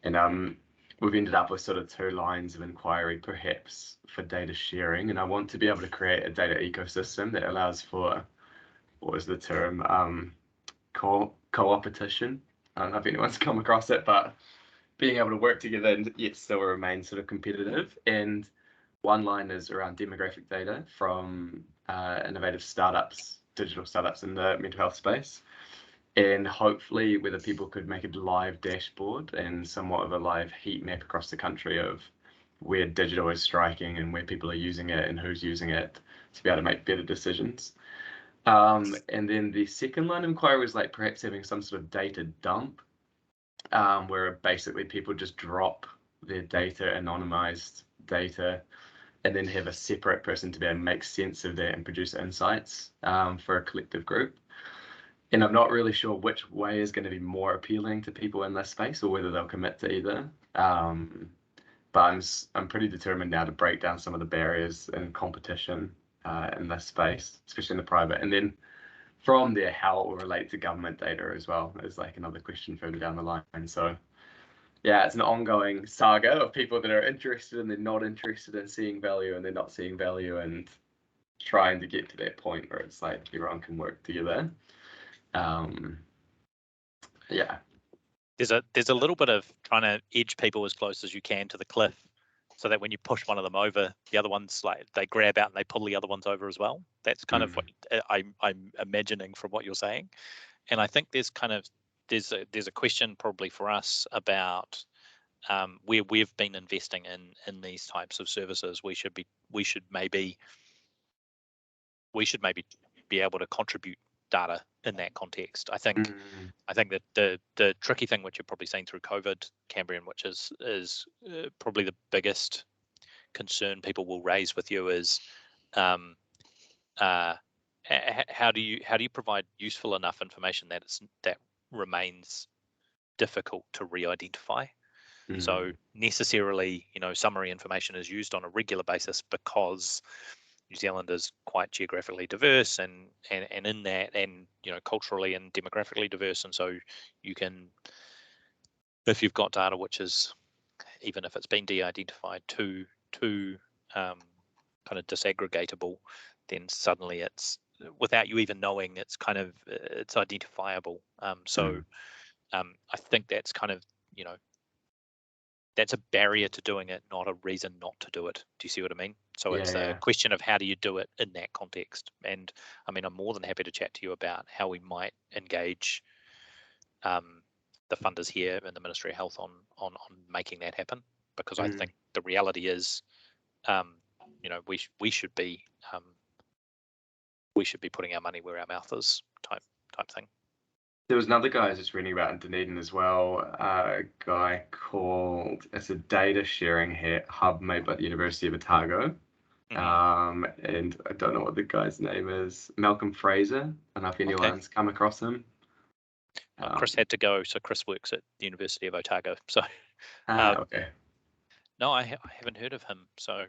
And we've ended up with sort of 2 lines of inquiry perhaps for data sharing, and I want to be able to create a data ecosystem that allows for, what was the term, co-opetition. I don't know if anyone's come across it, but being able to work together and yet still remain sort of competitive. And one line is around demographic data from innovative startups, digital startups in the mental health space. And hopefully whether people could make a live dashboard and somewhat of a live heat map across the country of where digital is striking and where people are using it and who's using it to be able to make better decisions. And then the second line of inquiry was like perhaps having some sort of data dump, where basically people just drop their data, anonymized data, and then have a separate person to be able to make sense of that and produce insights for a collective group. And I'm not really sure which way is going to be more appealing to people in this space or whether they'll commit to either. But I'm pretty determined now to break down some of the barriers and competition in this space, especially in the private. And then from there, how it will relate to government data as well is like another question further down the line. So yeah, it's an ongoing saga of people that are interested and they're not interested in seeing value and they're not seeing value, and trying to get to that point where it's like everyone can work together. Yeah. There's a little bit of trying to edge people as close as you can to the cliff, so that when you push one of them over, the other ones, like, they grab out and they pull the other ones over as well. That's kind of what I'm imagining from what you're saying. And I think there's a question probably for us about where we've been investing in these types of services. We should maybe be able to contribute data in that context. I think that the tricky thing, which you've probably seen through COVID, Cambrian, which is probably the biggest concern people will raise with you, is how do you provide useful enough information that remains difficult to re-identify. So necessarily, summary information is used on a regular basis because New Zealand is quite geographically diverse and in that, and culturally and demographically diverse, and so you can, if you've got data which is, even if it's been de-identified, too kind of disaggregatable, then suddenly it's, without you even knowing, it's identifiable. I think that's kind of, that's a barrier to doing it, not a reason not to do it. Do you see what I mean? So it's a question of how do you do it in that context. And I mean, I'm more than happy to chat to you about how we might engage the funders here in the Ministry of Health on making that happen, because I think the reality is, we should be putting our money where our mouth is, type thing. There was another guy I was just reading about in Dunedin as well, a guy called, it's a data sharing hub made by the University of Otago. And I don't know what the guy's name is, Malcolm Fraser. I don't know if anyone's come across him. Chris had to go, so Chris works at the University of Otago. So, okay. No, I haven't heard of him. So,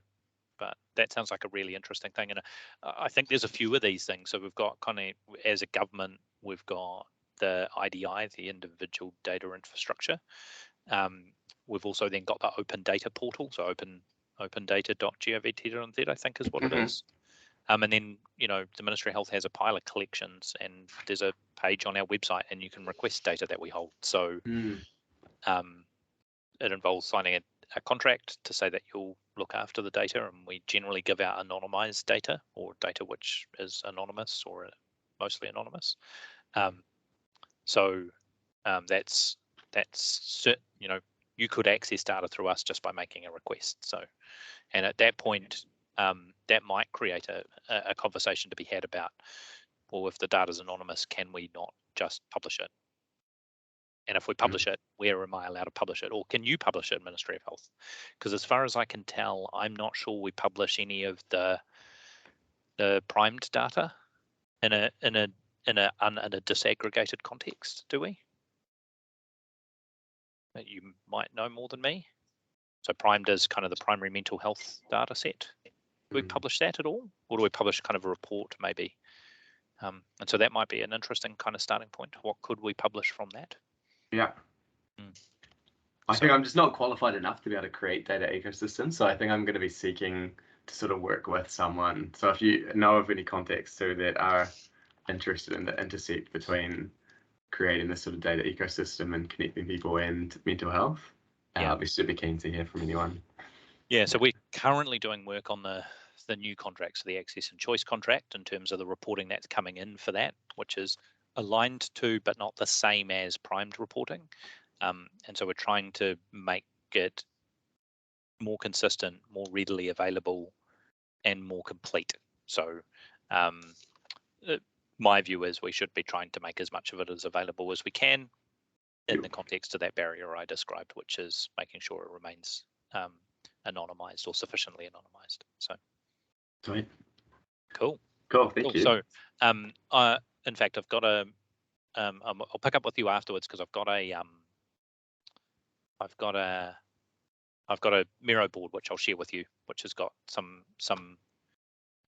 but that sounds like a really interesting thing. And I think there's a few of these things. So we've got kind of, as a government, we've got the IDI, the individual data infrastructure. We've also then got the open data portal, so opendata.gov.nz, I think is what it is. And then, the Ministry of Health has a pile of collections, and there's a page on our website, and you can request data that we hold. So it involves signing a contract to say that you'll look after the data, and we generally give out anonymized data, or data which is anonymous or mostly anonymous. That's you could access data through us just by making a request. So, and at that point, that might create a conversation to be had about, well, if the data is anonymous, can we not just publish it? And if we publish it, where am I allowed to publish it? Or can you publish it, Ministry of Health? Because as far as I can tell, I'm not sure we publish any of the primed data in a disaggregated context, do we? You might know more than me. So primed is kind of the primary mental health data set. Do we publish that at all? Or do we publish kind of a report maybe? And so that might be an interesting kind of starting point. What could we publish from that? Yeah. I think I'm just not qualified enough to be able to create data ecosystems. So I think I'm going to be seeking to sort of work with someone. So if you know of any contacts too that are interested in the intersect between creating this sort of data ecosystem and connecting people and mental health, I'll be super keen to hear from anyone. Yeah, so we're currently doing work on the new contracts, the access and choice contract, in terms of the reporting that's coming in for that, which is aligned to but not the same as primed reporting. And so we're trying to make it more consistent, more readily available, and more complete. So my view is we should be trying to make as much of it as available as we can in the context of that barrier I described, which is making sure it remains anonymized or sufficiently anonymized. So Sweet. Cool, thank you. So in fact, I've got I'll pick up with you afterwards, because I've got a Miro board which I'll share with you, which has got some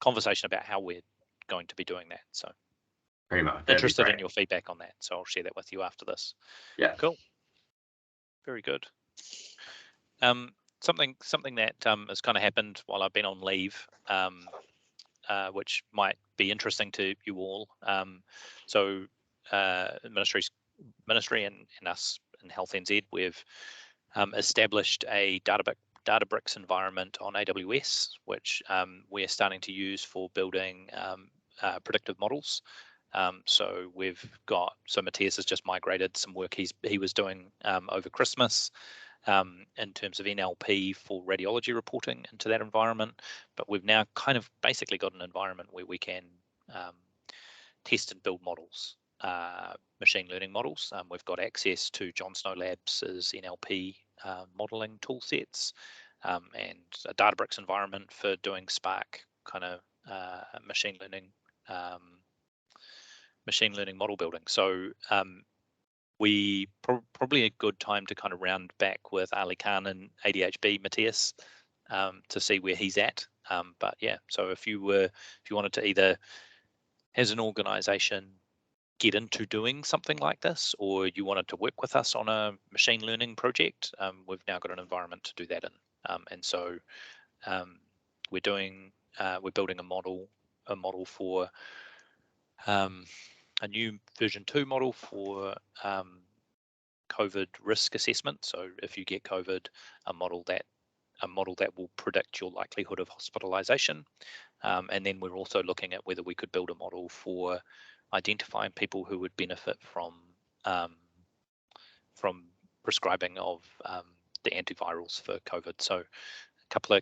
conversation about how we're going to be doing that. So very much interested in your feedback on that, so I'll share that with you after this. Yeah, cool, very good. Something that has kind of happened while I've been on leave, which might be interesting to you all. So Ministry and us in Health NZ, we've established a Databricks environment on AWS, which we're starting to use for building predictive models. So Matthias has just migrated some work he was doing over Christmas in terms of NLP for radiology reporting into that environment. But we've now kind of basically got an environment where we can test and build models, machine learning models. We've got access to John Snow Labs' NLP modeling tool sets, and a Databricks environment for doing Spark kind of machine learning model building. So we probably a good time to kind of round back with Ali Khan and ADHB Matthias to see where he's at. But yeah, so if you wanted to either, as an organization, get into doing something like this, or you wanted to work with us on a machine learning project, we've now got an environment to do that in. And so we're building a model for a new version 2 model for COVID risk assessment. So if you get COVID, a model that will predict your likelihood of hospitalization. And then we're also looking at whether we could build a model for identifying people who would benefit from prescribing of the antivirals for COVID. So a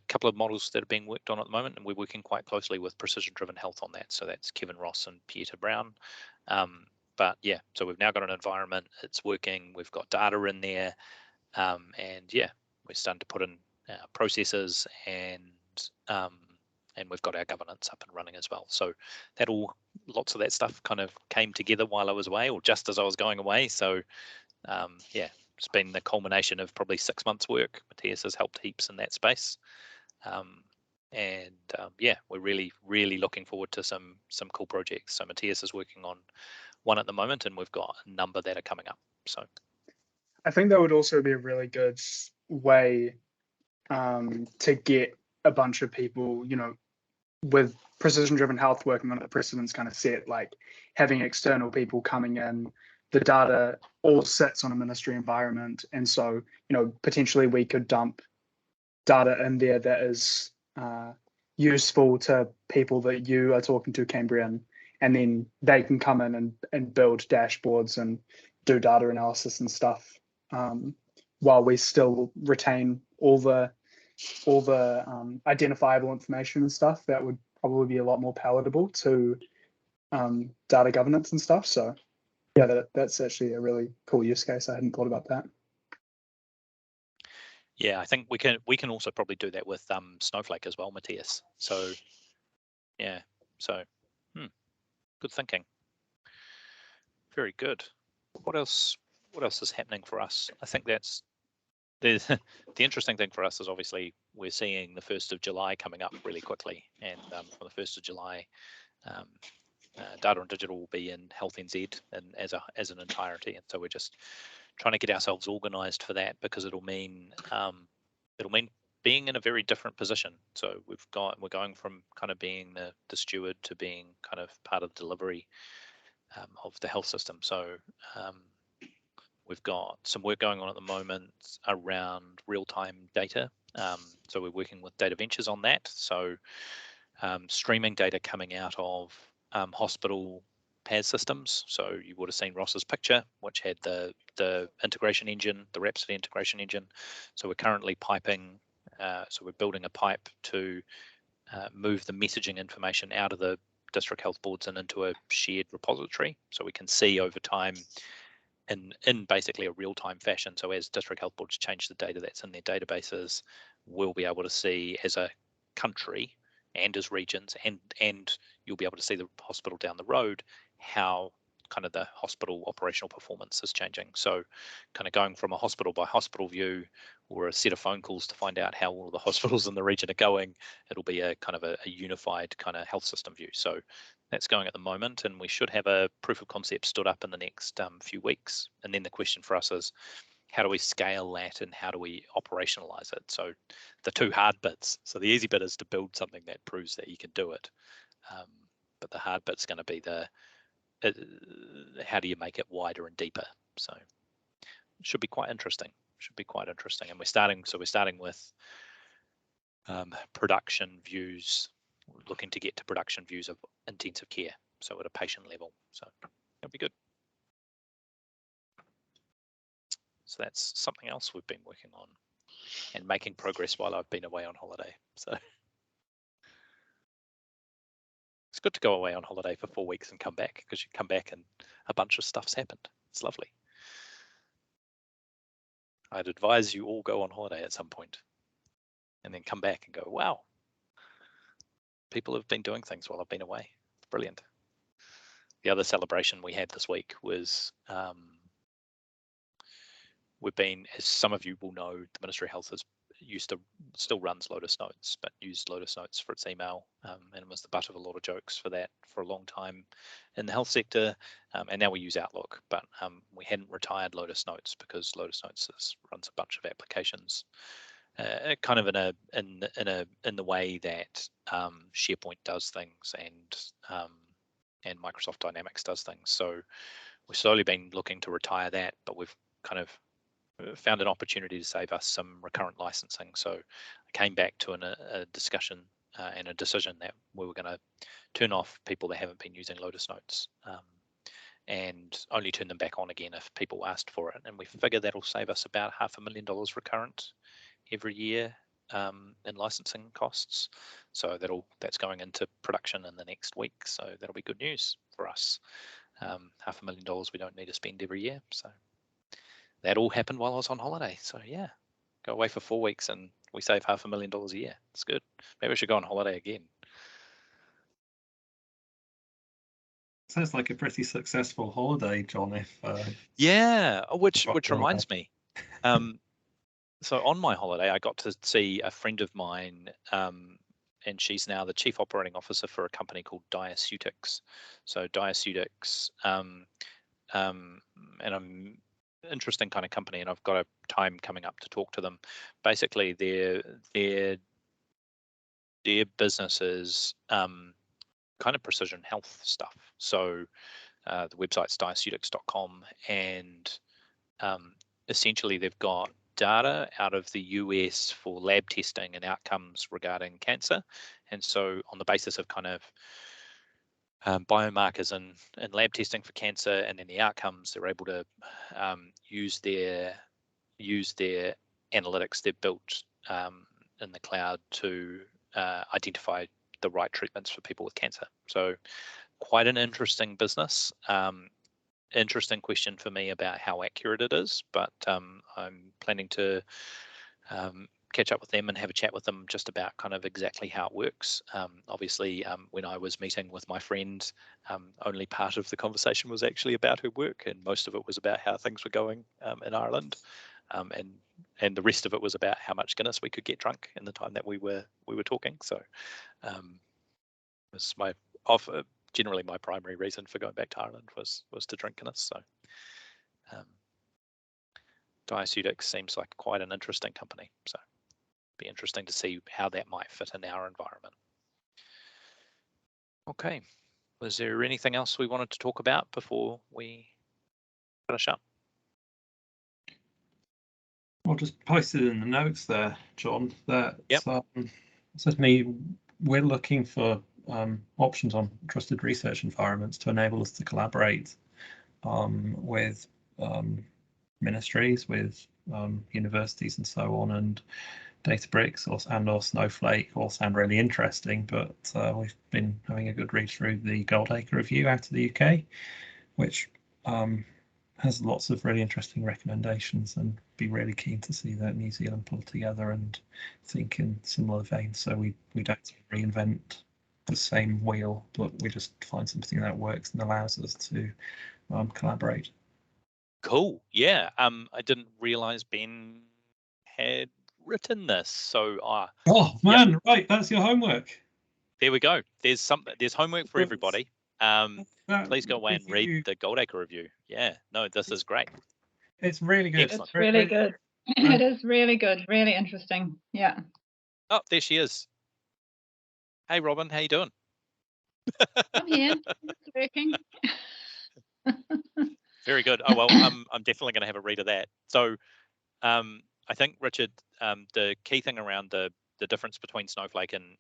couple of models that are being worked on at the moment, and we're working quite closely with Precision Driven Health on that. So that's Kevin Ross and Pieter Brown. But yeah, so we've now got an environment, it's working, we've got data in there, and yeah, we're starting to put in processes, and we've got our governance up and running as well. So lots of that stuff kind of came together while I was away, or just as I was going away. So yeah, it's been the culmination of probably 6 months work. Matthias has helped heaps in that space. Yeah, we're really looking forward to some cool projects. So Matthias is working on one at the moment, and we've got a number that are coming up. So I think that would also be a really good way to get a bunch of people, with precision-driven health working on the precedents kind of set, like having external people coming in. The data all sits on a ministry environment, and so potentially we could dump data in there that is useful to people that you are talking to, Cambrian, and then they can come in and build dashboards and do data analysis and stuff, while we still retain all the identifiable information and stuff. That would probably be a lot more palatable to data governance and stuff. So yeah, that's actually a really cool use case. I hadn't thought about that. Yeah, I think we can also probably do that with Snowflake as well, Matthias. So yeah, so good thinking. Very good. What else is happening for us? I think that's the interesting thing for us is obviously we're seeing the 1st of July coming up really quickly, and from the 1st of July, data and digital will be in Health NZ and as an entirety, and so we're just trying to get ourselves organised for that, because it'll mean being in a very different position. So we're going from kind of being the steward to being kind of part of the delivery of the health system. So we've got some work going on at the moment around real-time data. So we're working with Data Ventures on that. So streaming data coming out of hospital PAS systems. So you would have seen Ross's picture, which had the integration engine, the Rhapsody integration engine. So we're currently piping, so we're building a pipe to move the messaging information out of the district health boards and into a shared repository, so we can see over time in basically a real-time fashion. So as district health boards change the data that's in their databases, we'll be able to see as a country and as regions, and you'll be able to see the hospital down the road, how kind of the hospital operational performance is changing. So kind of going from a hospital by hospital view or a set of phone calls to find out how all of the hospitals in the region are going, it'll be a kind of a unified kind of health system view. So that's going at the moment, and we should have a proof of concept stood up in the next few weeks. And then the question for us is, how do we scale that and how do we operationalize it? So the two hard bits. So the easy bit is to build something that proves that you can do it. But the hard bit's going to be how do you make it wider and deeper? So it should be quite interesting. And we're starting with production views, looking to get to production views of intensive care, so at a patient level. So it'll be good. So that's something else we've been working on and making progress while I've been away on holiday. So it's good to go away on holiday for 4 weeks and come back, because you come back and a bunch of stuff's happened. It's lovely. I'd advise you all go on holiday at some point and then come back and go, wow, people have been doing things while I've been away. It's brilliant. The other celebration we had this week was we've been, as some of you will know, the Ministry of Health still runs Lotus Notes, but used Lotus Notes for its email, and was the butt of a lot of jokes for that for a long time in the health sector. And now we use Outlook, but we hadn't retired Lotus Notes, because Lotus Notes runs a bunch of applications, kind of in the way that SharePoint does things and Microsoft Dynamics does things. So we've slowly been looking to retire that, but we've kind of found an opportunity to save us some recurrent licensing. So I came back to a discussion and a decision that we were going to turn off people that haven't been using Lotus Notes, and only turn them back on again if people asked for it. And we figure that'll save us about $500,000 recurrent every year in licensing costs. So that's going into production in the next week. So that'll be good news for us. $500,000 we don't need to spend every year. So that all happened while I was on holiday. So yeah, go away for 4 weeks and we save $500,000 a year. It's good. Maybe we should go on holiday again. Sounds like a pretty successful holiday, John. Yeah, which reminds me. So on my holiday, I got to see a friend of mine and she's now the Chief Operating Officer for a company called Diaceutics. So Diaceutics, and I'm interesting kind of company, and I've got a time coming up to talk to them. Basically, their business is kind of precision health stuff. So the website's diaceutics.com, and essentially they've got data out of the US for lab testing and outcomes regarding cancer. And so on the basis of kind of biomarkers and lab testing for cancer, and then the outcomes, they're able to use their analytics they've built in the cloud to identify the right treatments for people with cancer. So quite an interesting business. Interesting question for me about how accurate it is, but I'm planning to catch up with them and have a chat with them just about kind of exactly how it works. Obviously, when I was meeting with my friend, only part of the conversation was actually about her work, and most of it was about how things were going in Ireland, and the rest of it was about how much Guinness we could get drunk in the time that we were talking. So it was generally my primary reason for going back to Ireland was to drink Guinness. So Diaceutics seems like quite an interesting company. So be interesting to see how that might fit in our environment. Okay, was there anything else we wanted to talk about before we finish up? Well, just posted in the notes there, John, that yep. Certainly we're looking for options on trusted research environments to enable us to collaborate with ministries, with universities and so on, and Databricks or Snowflake all sound really interesting, but we've been having a good read through the Goldacre review out of the UK, which has lots of really interesting recommendations, and be really keen to see that New Zealand pull together and think in similar veins, so we don't reinvent the same wheel, but we just find something that works and allows us to collaborate. Cool. Yeah. I didn't realize Ben had written this, so oh man, yep. Right, that's your homework. There we go. There's homework for everybody. Please go away and read the Goldacre review. Yeah, no, this is great. It's really good. Excellent. It's really good. It is really good, really interesting. Yeah. Oh, there she is. Hey Robin, how you doing? I'm here. It's working. Very good. Oh well, I'm definitely going to have a read of that. So I think, Richard, the key thing around the difference between Snowflake and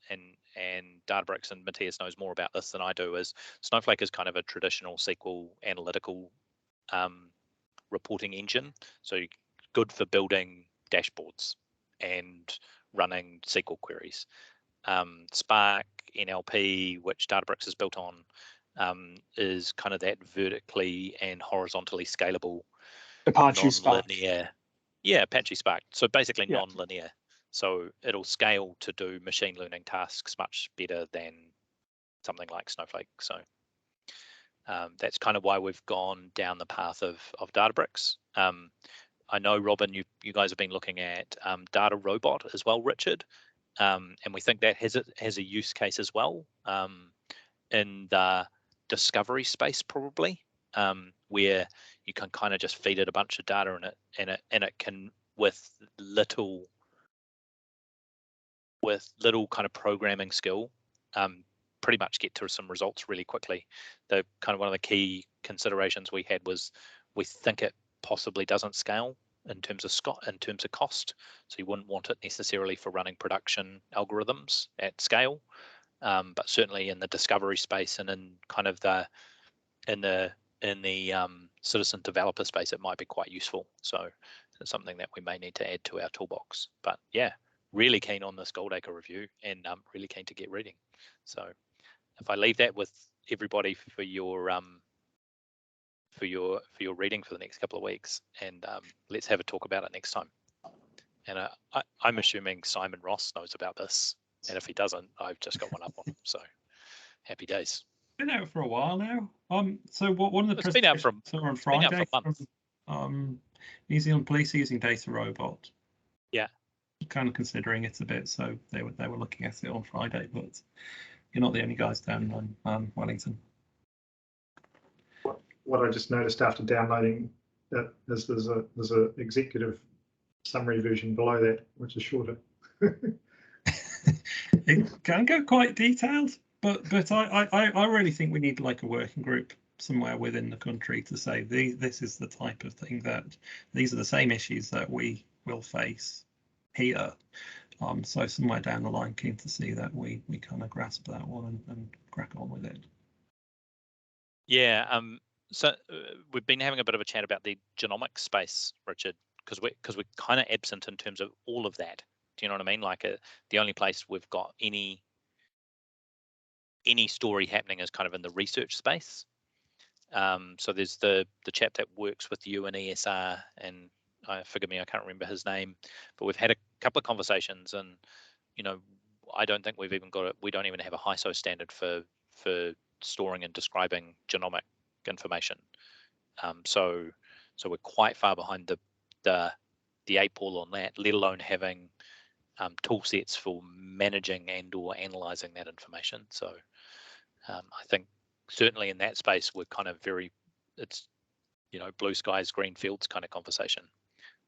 Databricks, and Matthias knows more about this than I do, is Snowflake is kind of a traditional SQL analytical reporting engine. So good for building dashboards and running SQL queries. Spark, NLP, which Databricks is built on, is kind of that vertically and horizontally scalable, Apache Spark. Non-linear. Yeah, Apache Spark. So basically non-linear. So it'll scale to do machine learning tasks much better than something like Snowflake. So that's kind of why we've gone down the path of Databricks. I know, Robin, you guys have been looking at Data Robot as well, Richard, and we think that has a use case as well in the discovery space, probably, where you can kind of just feed it a bunch of data and it can, with little kind of programming skill, pretty much get to some results really quickly. The kind of one of the key considerations we had was we think it possibly doesn't scale in terms of cost. So you wouldn't want it necessarily for running production algorithms at scale, but certainly in the discovery space and in kind of in the citizen developer space, it might be quite useful. So it's something that we may need to add to our toolbox. But yeah, really keen on this Goldacre review, and really keen to get reading. So if I leave that with everybody for your reading for the next couple of weeks, and let's have a talk about it next time. And I'm assuming Simon Ross knows about this, and if he doesn't, I've just got one up on him. So happy days. Been out for a while now. So one of the It's been out from on Friday for months. New Zealand Police using Data Robot. Yeah. kind of considering it a bit, so they were looking at it on Friday. But you're not the only guys down in Wellington. What I just noticed after downloading that is there's a executive summary version below that, which is shorter. It can go quite detailed, but I really think we need like a working group somewhere within the country to say this is the type of thing that these are the same issues that we will face here. So somewhere down the line, keen to see that we kind of grasp that one and crack on with it. Yeah. So we've been having a bit of a chat about the genomic space, Richard, because we're kind of absent in terms of all of that. Do you know what I mean? Like the only place we've got any story happening is kind of in the research space. So there's the chap that works with you and ESR, and forgive me, I can't remember his name, but we've had a couple of conversations, and I don't think we've even got it. We don't even have a HISO standard for storing and describing genomic information. So we're quite far behind the 8 ball on that, let alone having tool sets for managing and or analyzing that information. So I think certainly in that space we're kind of it's blue skies, green fields kind of conversation.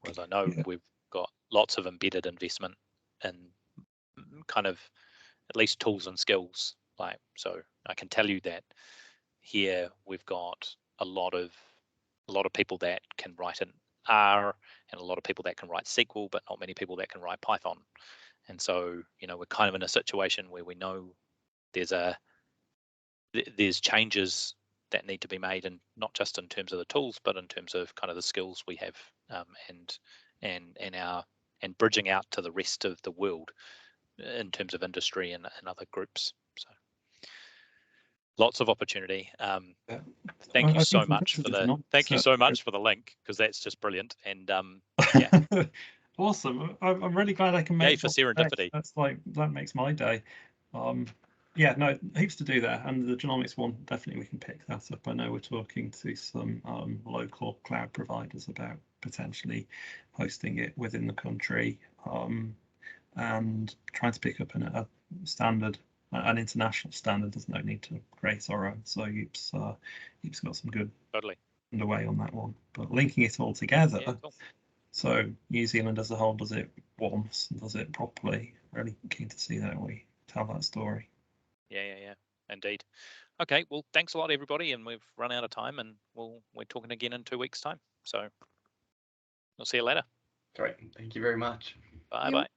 Whereas I know we've got lots of embedded investment in kind of at least tools and skills. So I can tell you that here we've got a lot of people that can write in R, and a lot of people that can write SQL, but not many people that can write Python. And so, we're kind of in a situation where we know there's changes that need to be made, and not just in terms of the tools, but in terms of kind of the skills we have, and bridging out to the rest of the world in terms of industry and other groups. So lots of opportunity. Thank you so much for the link, because that's just brilliant. And yeah. Awesome. I'm really glad I can make for serendipity. That makes my day. Yeah, no, heaps to do there, and the genomics one, definitely we can pick that up. I know we're talking to some local cloud providers about potentially hosting it within the country, and trying to pick up a standard, an international standard. There's no need to create our own. So heaps got some good underway on that one. But linking it all together, cool. So New Zealand as a whole does it once, does it properly. Really keen to see that we tell that story. Yeah, indeed. Okay, well, thanks a lot, everybody, and we've run out of time, and we're talking again in 2 weeks' time. So we'll see you later. Great. Thank you very much. Bye.